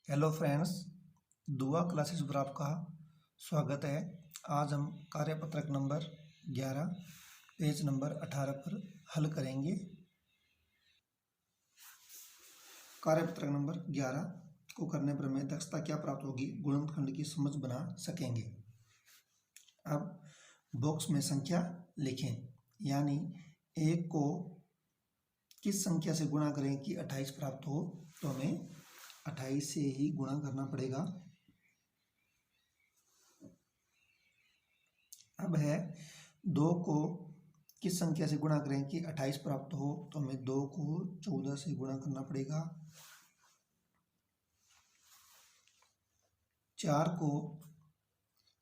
Hello friends, दुआ classes पर आपका स्वागत है। आज हम कार्यपत्रक नंबर 11 पेज नंबर 18 पर हल करेंगे। कार्यपत्रक नंबर 11 को करने पर हमें दक्षता क्या प्राप्त होगी, गुणनखंड की समझ बना सकेंगे। अब बॉक्स में संख्या लिखें, यानी 1 को किस संख्या से गुणा करें कि 28 प्राप्त हो, तो हमें 28 से ही गुणा करना पड़ेगा। अब है 2 को किस संख्या से गुणा करें कि 28 प्राप्त हो, तो हमें 2 को 14 से गुणा करना पड़ेगा। 4 को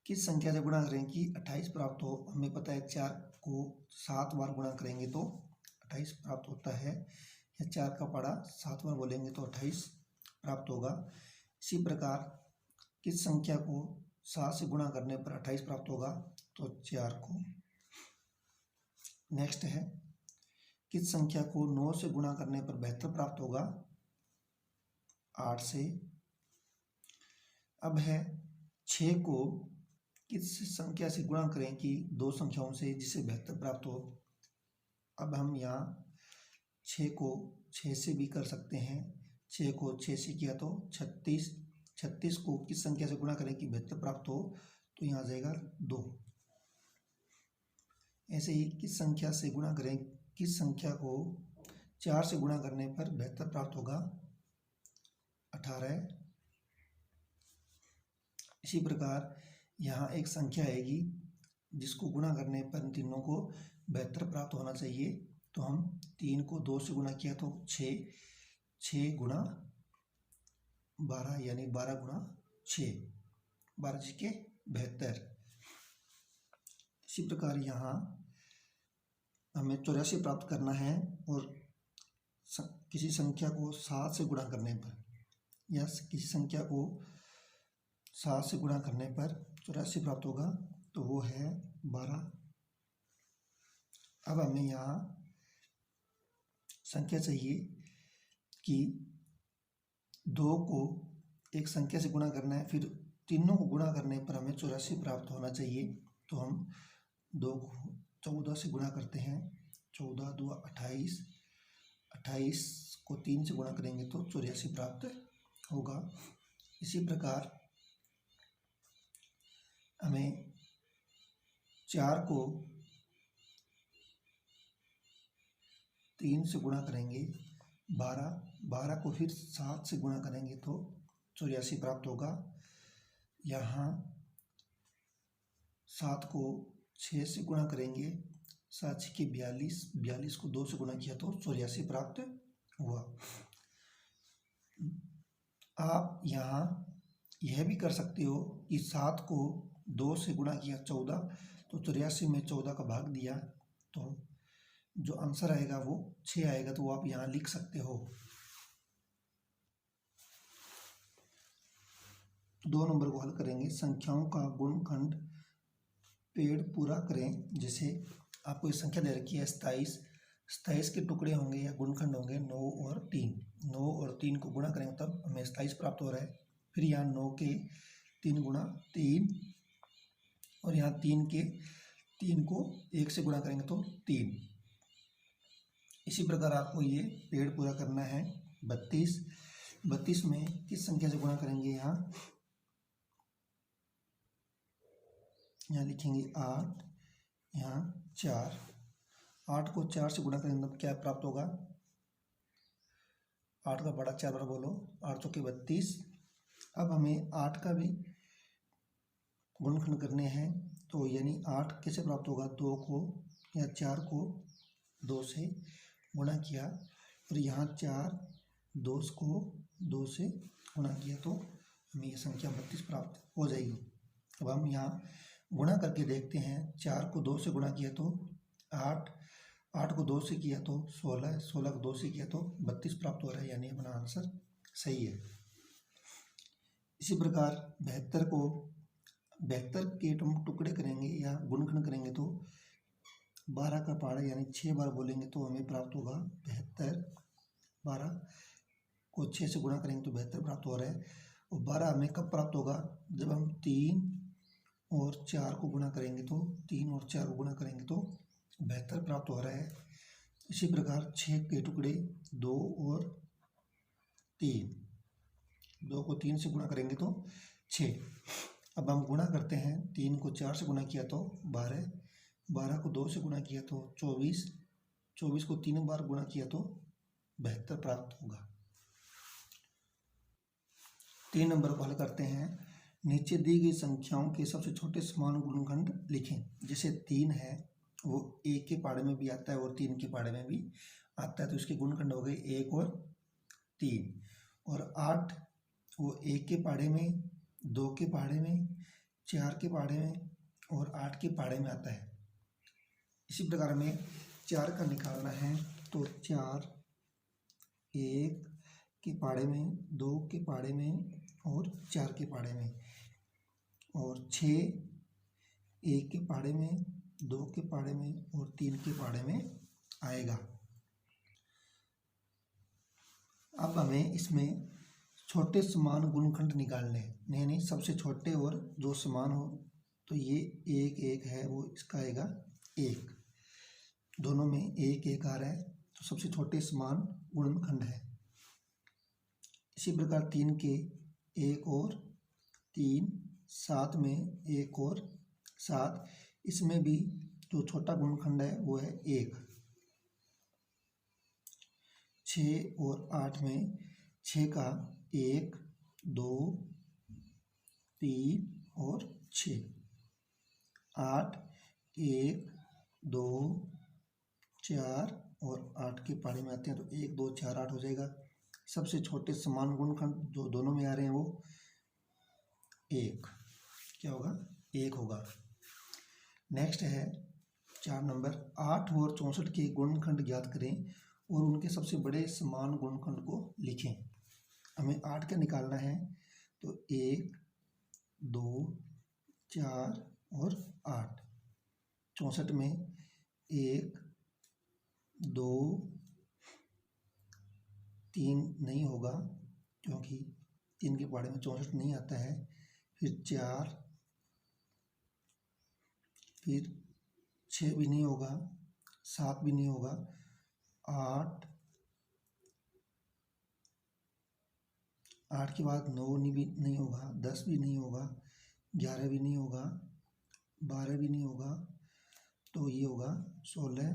किस संख्या से गुणा करें कि 28 प्राप्त हो, हमें पता है 4 को 7 बार गुणा करेंगे तो 28 प्राप्त होता है, या 4 का पढ़ा 7 बार बोलेंगे तो 28 प्राप्त होगा। इसी प्रकार किस संख्या को 7 से गुणा करने पर 28 प्राप्त होगा, तो 4 को। नेक्स्ट है किस संख्या को 9 से गुणा करने पर 72 प्राप्त होगा, 8 से। अब है 6 को किस संख्या से गुणा करें कि 2 संख्याओं से जिससे 72 प्राप्त हो। अब हम यहाँ 6 को 6 से भी कर सकते हैं। 6 को 6 से किया तो 36। 36 को किस संख्या से गुणा करें कि 72 प्राप्त हो, तो यहाँ आ जाएगा 2। ऐसे ही किस संख्या से गुणा करें, किस संख्या को 4 से गुणा करने पर 72 प्राप्त होगा, 18। इसी प्रकार यहाँ एक संख्या आएगी जिसको गुणा करने पर इन तीनों को 72 प्राप्त होना चाहिए, तो हम 3 को 2 से गुणा किया तो 6। 6 गुणा 12 यानी 12 गुणा 6, 12 6 72। इसी प्रकार यहाँ हमें 84 प्राप्त करना है, और किसी संख्या को 7 से गुणा करने पर, या किसी संख्या को 7 से गुणा करने पर 84 प्राप्त होगा, तो वो है 12। अब हमें यहाँ संख्या चाहिए कि 2 को एक संख्या से गुणा करना है, फिर तीनों को गुणा करने पर हमें 84 प्राप्त होना चाहिए, तो हम 2 को 14 से गुणा करते हैं। 14 2 28, 28 को 3 से गुणा करेंगे तो 84 प्राप्त होगा। इसी प्रकार हमें 4 को 3 से गुणा करेंगे 12, 12 को फिर 7 से गुणा करेंगे तो 84 प्राप्त होगा। यहाँ 7 को 6 से गुणा करेंगे, 7 6 42, 42 को 2 से गुणा किया तो 84 प्राप्त हुआ। आप यहाँ यह भी कर सकते हो कि 7 को 2 से गुणा किया 14, तो 84 में 14 का भाग दिया, तो जो आंसर आएगा वो 6 आएगा, तो वो आप यहाँ लिख सकते हो। 2 नंबर को हल करेंगे। संख्याओं का गुणनखंड पेड़ पूरा करें। जैसे आपको इस संख्या दे रखी है 27, 27 के टुकड़े होंगे या गुणनखंड होंगे 9 और 3। 9 और 3 को गुणा करेंगे तब हमें 27 प्राप्त हो रहा है। फिर यहाँ 9 के 3 गुणा 3, और यहाँ 3 के 3 को 1 से गुणा करेंगे तो 3। इसी प्रकार आपको ये पेड़ पूरा करना है। 32, 32 में किस संख्या से गुणा करेंगे, यहाँ लिखेंगे 8, यहाँ 4। 8 को 4 से गुणा करेंगे तब क्या प्राप्त होगा, 8 का बड़ा 4 बार बोलो, 8 चौके 32। अब हमें 8 का भी गुणनखंड करने हैं, तो यानी 8 कैसे प्राप्त होगा, 2 को या 4 को 2 से गुणा किया, और यहाँ 4 2 को 2 से गुणा किया, तो हमें ये संख्या 32 प्राप्त हो जाएगी। अब हम यहाँ गुणा करके देखते हैं। 4 को 2 से गुणा किया तो 8, 8 को 2 से किया तो 16, 16 को 2 से किया तो 32 प्राप्त हो रहा है, यानी अपना आंसर सही है। इसी प्रकार 72 को 72 के हम टुकड़े करेंगे या गुणनखंड करेंगे तो 12 का पहाड़ा यानी 6 बार बोलेंगे तो हमें प्राप्त होगा 72। 12 को 6 से गुणा करेंगे तो 72 प्राप्त हो रहा है। और 12 हमें कब प्राप्त होगा, जब हम 3 और 4 को गुणा करेंगे तो 3 और 4 को गुणा करेंगे तो 72 प्राप्त हो रहा है। इसी प्रकार 6 के टुकड़े 2 और 3, 2 को 3 से गुणा करेंगे तो 6। अब हम गुणा करते हैं, 3 को 4 से गुणा किया तो 12, 12 को 2 से गुणा किया तो 24, 24 को 3 बार गुणा किया तो 72 प्राप्त होगा। 3 नंबर को हल करते हैं। नीचे दी गई संख्याओं के सबसे छोटे समान गुणनखंड लिखें। जैसे 3 है वो 1 के पहाड़े में भी आता है और 3 के पहाड़े में भी आता है, तो इसके गुणनखंड हो गए 1 और 3। और 8 वो 1 के पहाड़े में, 2 के पहाड़े में, 4 के पहाड़े में और 8 के पहाड़े में आता है। इसी प्रकार हमें 4 का निकालना है तो 4 1 के पहाड़े में, 2 के पहाड़े में और 4 के पहाड़े में, और 6 1 के पहाड़े में, 2 के पहाड़े में और 3 के पहाड़े में आएगा। अब हमें इसमें छोटे समान गुणनखंड निकालने हैं। नहीं, सबसे छोटे और जो समान हो, तो ये 1 1 है वो इसका आएगा 1, दोनों में 1 1 आ रहा है, तो सबसे छोटे समान गुणनखंड है। इसी प्रकार 3 के 1 और 3, 7 में 1 और 7, इसमें भी जो छोटा गुणनखंड है वो है 1। 6 और 8 में 6 का 1 2 3 और 6, 8 1 2 4 और 8 के पहाड़े में आते हैं तो 1 2 4 8 हो जाएगा। सबसे छोटे समान गुणनखंड जो दोनों में आ रहे हैं वो 1, क्या होगा, 1 होगा। नेक्स्ट है 4 नंबर, 8 और 64 के गुणनखंड ज्ञात करें और उनके सबसे बड़े समान गुणनखंड को लिखें। हमें 8 का निकालना है तो 1 2 4 और 8। 64 में 1 2 3 नहीं होगा क्योंकि 3 के पहाड़े में 64 नहीं आता है, फिर 4, फिर 6 भी नहीं होगा, 7 भी नहीं होगा, 8 के बाद 9 भी नहीं होगा, 10 भी नहीं होगा, 11 भी नहीं होगा, 12 भी नहीं होगा, तो ये होगा 16,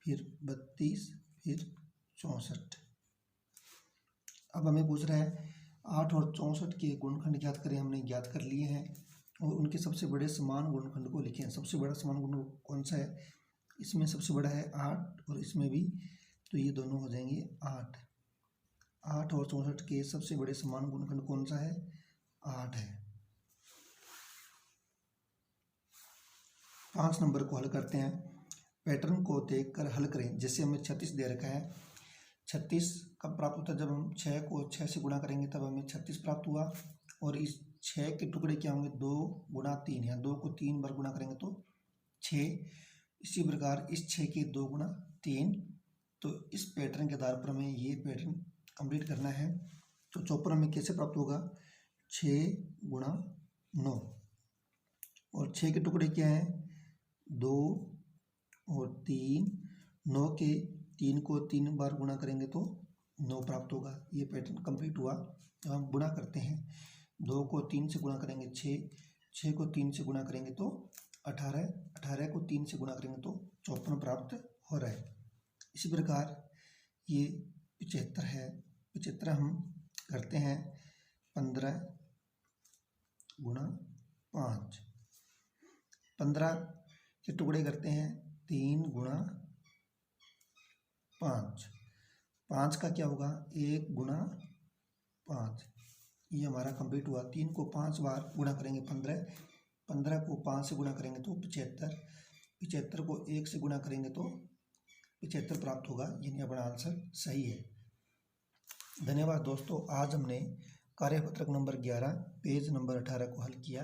फिर 32, फिर 64। अब हमें पूछ रहा है 8 और 64 के गुणनखंड ज्ञात करें। हमने ज्ञात कर लिए हैं और उनके सबसे बड़े समान गुणनखंड को लिखें। सबसे बड़ा समान गुण कौन सा है, इसमें सबसे बड़ा है 8 और इसमें भी, तो ये दोनों हो जाएंगे 8। 8 और 64 के सबसे बड़े समान गुणनखंड कौन सा है, 8 है। 5 नंबर को हल करते हैं। पैटर्न को देखकर हल करें। जैसे हमें 36 दे रखा है, 36 कब प्राप्त होता है, जब हम 6 को 6 से गुणा करेंगे तब हमें 36 प्राप्त हुआ। और इस 6 के टुकड़े क्या होंगे, 2 गुणा 3, या 2 को 3 बार गुणा करेंगे तो 6। इसी प्रकार इस 6 के 2 गुणा 3, तो इस पैटर्न के आधार पर हमें ये पैटर्न कंप्लीट करना है। तो चौपर हमें कैसे प्राप्त होगा, 6 गुणा 9, और 6 के टुकड़े क्या हैं, 2 और 3, 9 के 3 को 3 बार गुणा करेंगे तो 9 प्राप्त होगा। ये पैटर्न कंप्लीट हुआ। तो हम गुणा करते हैं, 2 को 3 से गुणा करेंगे 6, 6 को 3 से गुणा करेंगे तो 18, 18 को 3 से गुणा करेंगे तो 54 प्राप्त हो रहा है। इसी प्रकार ये 75 है, 75 हम करते हैं 15 गुणा 5, 15 के टुकड़े करते हैं 3 गुणा 5, 5 का क्या होगा, 1 गुणा 5। ये हमारा कंप्लीट हुआ। 3 को 5 बार गुणा करेंगे 15, 15 को 5 से गुणा करेंगे तो 75, 75 को 1 से गुणा करेंगे तो 75 प्राप्त होगा। यानी अपना आंसर सही है। धन्यवाद दोस्तों। आज हमने कार्यपत्रक नंबर 11 पेज नंबर 18 को हल किया।